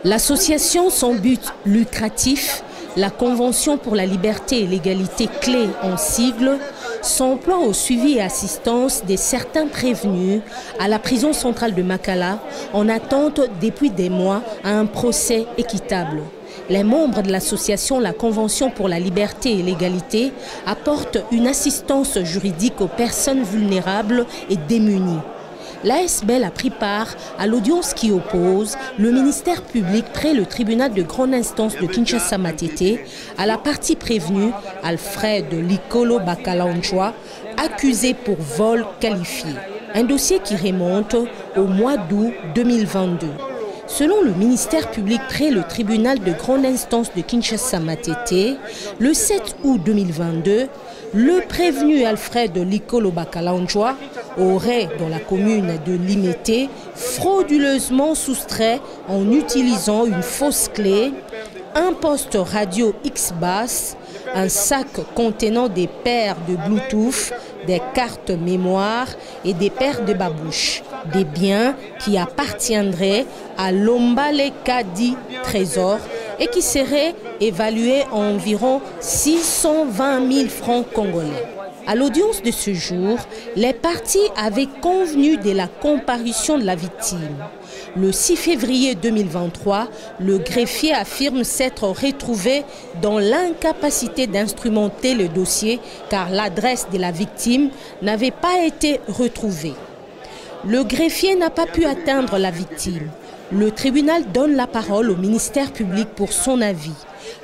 L'association sans but lucratif, la Convention pour la liberté et l'égalité clé en sigle, s'emploie au suivi et assistance de certains prévenus à la prison centrale de Makala en attente depuis des mois à un procès équitable. Les membres de l'association La Convention pour la liberté et l'égalité apportent une assistance juridique aux personnes vulnérables et démunies. L'ASBL a pris part à l'audience qui oppose le ministère public près le tribunal de grande instance de Kinshasa-Matete à la partie prévenue Alfred Likolo Bakalaonjoa, accusé pour vol qualifié. Un dossier qui remonte au mois d'août 2022. Selon le ministère public près le tribunal de grande instance de Kinshasa-Matete, le 7 août 2022, le prévenu Alfred Likolo Bakalaonjoa aurait, dans la commune de Limete, frauduleusement soustrait en utilisant une fausse clé, un poste radio X-Bass, un sac contenant des paires de Bluetooth, des cartes mémoire et des paires de babouches. Des biens qui appartiendraient à Lombale Kadi Trésor et qui seraient évalués à environ 620 000 francs congolais. À l'audience de ce jour, les parties avaient convenu de la comparution de la victime. Le 6 février 2023, le greffier affirme s'être retrouvé dans l'incapacité d'instrumenter le dossier car l'adresse de la victime n'avait pas été retrouvée. Le greffier n'a pas pu atteindre la victime. Le tribunal donne la parole au ministère public pour son avis.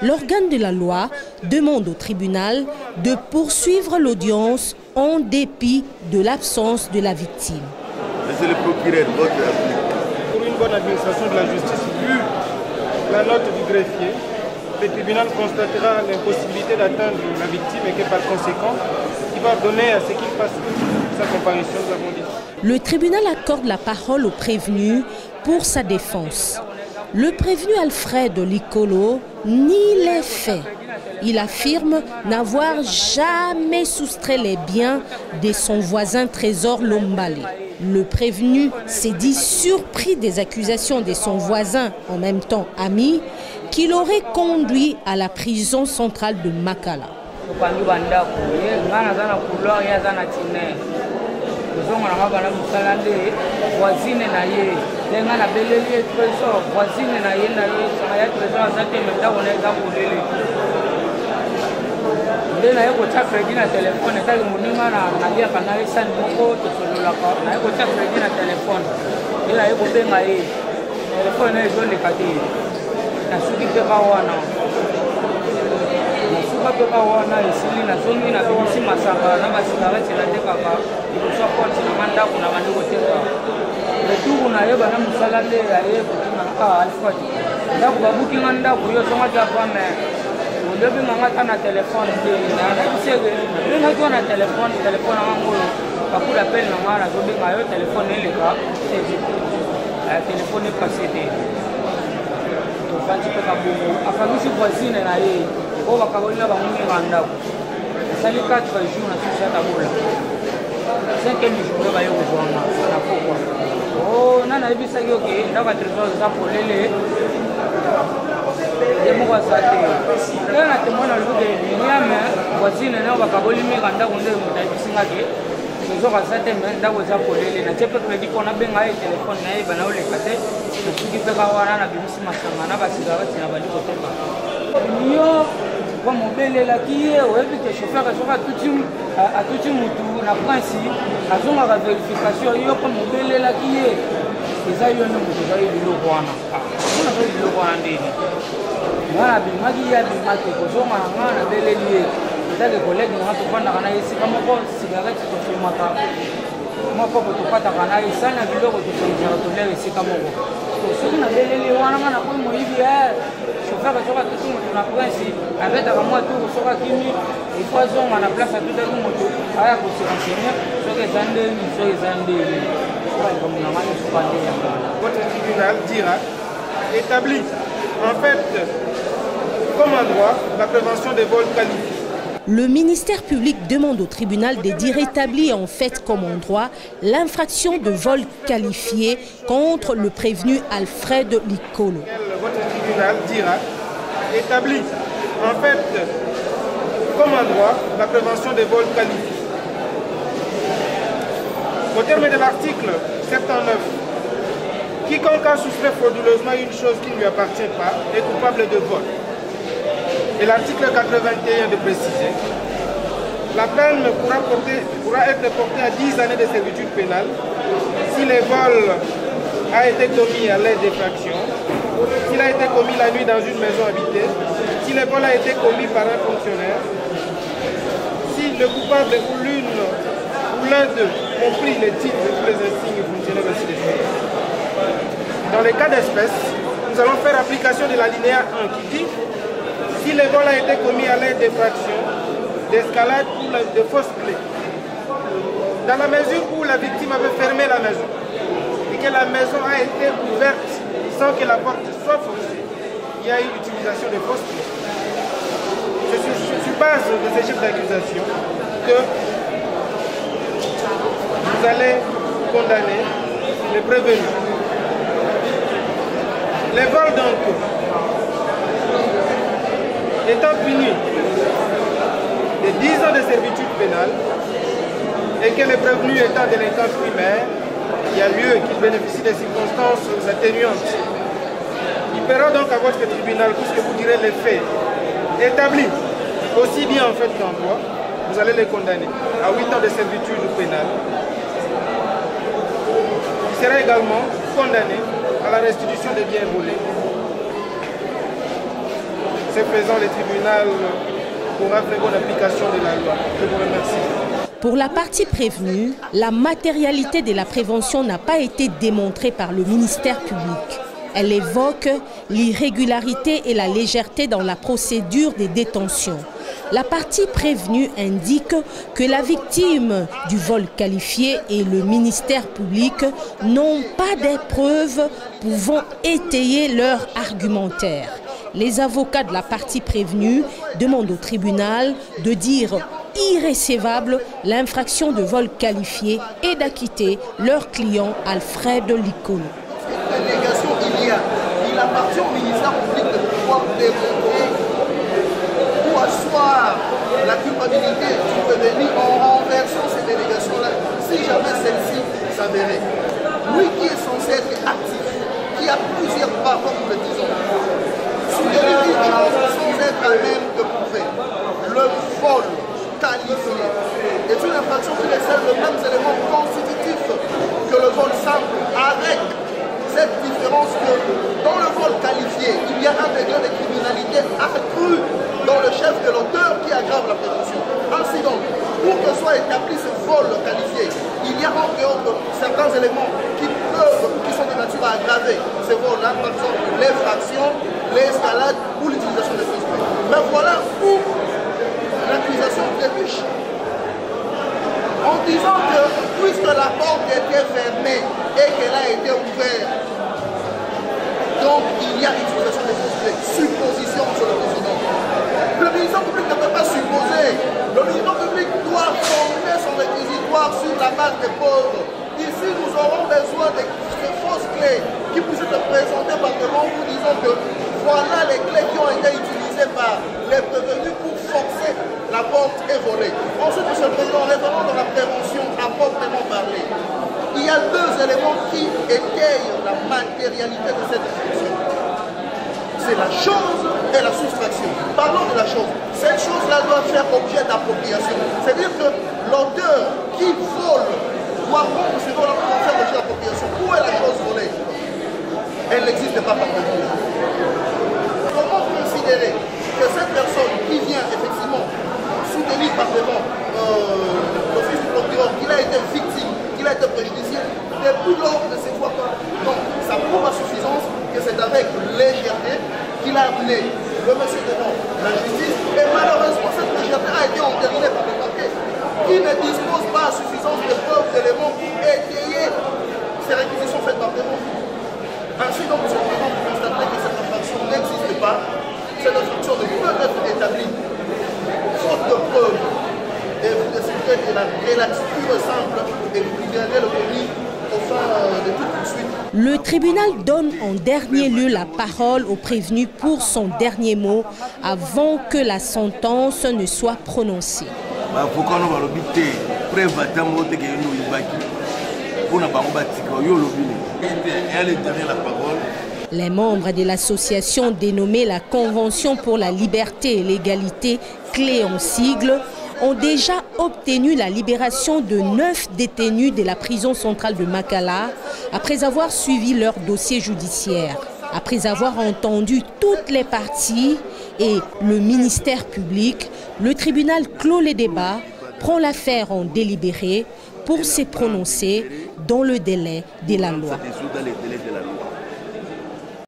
L'organe de la loi demande au tribunal de poursuivre l'audience en dépit de l'absence de la victime. Monsieur le procureur, votre avis. Pour une bonne administration de la justice, vu la note du greffier, le tribunal constatera l'impossibilité d'atteindre la victime et que par conséquent, il va donner à ce qu'il fasse sa comparution, nous avons dit. Le tribunal accorde la parole au prévenu pour sa défense. Le prévenu Alfred Likolo nie les faits. Il affirme n'avoir jamais soustrait les biens de son voisin Trésor Lombale. Le prévenu s'est dit surpris des accusations de son voisin, en même temps ami, qui l'aurait conduit à la prison centrale de Makala. Votre tribunal dira, établit en fait comme un droit la prévention des vols qualifiés. Le ministère public demande au tribunal de dire établi en fait comme en droit l'infraction de vol qualifié contre le prévenu Alfred Likolo. Votre tribunal dira établit en fait comme en droit la prévention des vols qualifiés. Au terme de l'article 79, quiconque a soustrait frauduleusement une chose qui ne lui appartient pas est coupable de vol. Et l'article 81 de préciser, la peine pourra être portée à 10 années de servitude pénale si le vol a été commis à l'aide d'effraction, s'il a été commis la nuit dans une maison habitée, si le vol a été commis par un fonctionnaire, si le coupable ou l'une ou l'un d'eux ont pris les titres et tous les insignes fonctionnels ainsi de suite. Dans les cas d'espèce, nous allons faire application de l'alinéa 1 qui dit si le vol a été commis à l'aide d'effraction, d'escalade ou de fausses clés. Dans la mesure où la victime avait fermé la maison et que la maison a été ouverte sans que la porte soit forcée, il y a eu l'utilisation de fausses clés. C'est sur base de ces chefs d'accusation que vous allez condamner les prévenus. Les vols donc étant punis de 10 ans de servitude pénale et que les prévenus étant délinquants primaires, il y a lieu qu'ils bénéficient des circonstances atténuantes. Il paiera donc à votre tribunal, puisque vous direz les faits établis, aussi bien en fait qu'en droit, vous allez les condamner à 8 ans de servitude pénale. Il sera également condamné à la restitution des biens volés. Ce faisant, le tribunal pourra faire bonne application de la loi. Je vous remercie. Pour la partie prévenue, la matérialité de la prévention n'a pas été démontrée par le ministère public. Elle évoque l'irrégularité et la légèreté dans la procédure des détentions. La partie prévenue indique que la victime du vol qualifié et le ministère public n'ont pas des preuves pouvant étayer leur argumentaire. Les avocats de la partie prévenue demandent au tribunal de dire irrécevable l'infraction de vol qualifié et d'acquitter leur client Alfred Likolo. Délégation il appartient au ministère public de pouvoir démontrer ou asseoir la culpabilité du prévenu en renversant ces délégations-là, si jamais celle-ci s'avérait. Lui qui est censé être actif, qui a plusieurs pas, comme nous le disons, sous des choses sans être à même de prouver, le vol qualifié est une infraction qui décèle les mêmes éléments constitutifs que le vol simple, avec cette différence que dans le vol qualifié, il y a un degré de criminalité accru dans le chef de l'auteur qui aggrave la prévention. Ainsi donc, pour que soit établi ce vol qualifié, il y a en dehors de certains éléments qui sont de nature à aggraver ce vol-là, par exemple l'infraction, l'escalade ou l'utilisation de fausses clés. Mais voilà où l'accusation débouche. En disant que puisque la porte était fermée et qu'elle a été ouverte, donc il y a utilisation des fausses clés. Supposition, monsieur le Président. Le ministère public ne peut pas supposer. Le ministère public doit former son réquisitoire sur la base des pauvres. Ici, nous aurons besoin de fausses clés qui puissent être présentées par devant vous disant que voilà les clés qui ont été utilisées par les prévenus pour forcer la porte et voler. Ensuite, monsieur le Président, revenons dans la prévention à proprement parler. Il y a deux éléments qui étayent la matérialité de cette infraction. C'est la chose et la soustraction. Parlons de la chose. Cette chose-là doit faire objet d'appropriation. C'est-à-dire que l'auteur qui vole doit prendre ce vol pour faire objet d'appropriation. Où est la chose volée? Elle n'existe pas par contre. Comment considérer que cette personne qui vient effectivement soutenir par devant l'office du procureur, qu'il a été victime, qu'il a été préjudicié, depuis lors ne se voit pas. Donc ça prouve à suffisance que c'est avec légèreté qu'il a amené le monsieur devant la justice. Et malheureusement, cette légèreté a été entérinée par le parquet, qui ne dispose pas à suffisance de preuves, d'éléments pour étayer ces réquisitions faites par devant. Ainsi donc, monsieur le Président, vous constatez que cette infraction n'existe pas. Cette infraction ne peut être établie faute de preuves. Et vous décidez de la relative simple et vous lui donnez le commis au fin de toute poursuite. Le tribunal donne en dernier lieu la parole au prévenu pour son dernier mot avant que la sentence ne soit prononcée. Les membres de l'association dénommée la Convention pour la liberté et l'égalité, clé en sigle, ont déjà obtenu la libération de 9 détenus de la prison centrale de Makala après avoir suivi leur dossier judiciaire. Après avoir entendu toutes les parties et le ministère public, le tribunal clôt les débats, prend l'affaire en délibéré pour se prononcer dans le délai de la loi.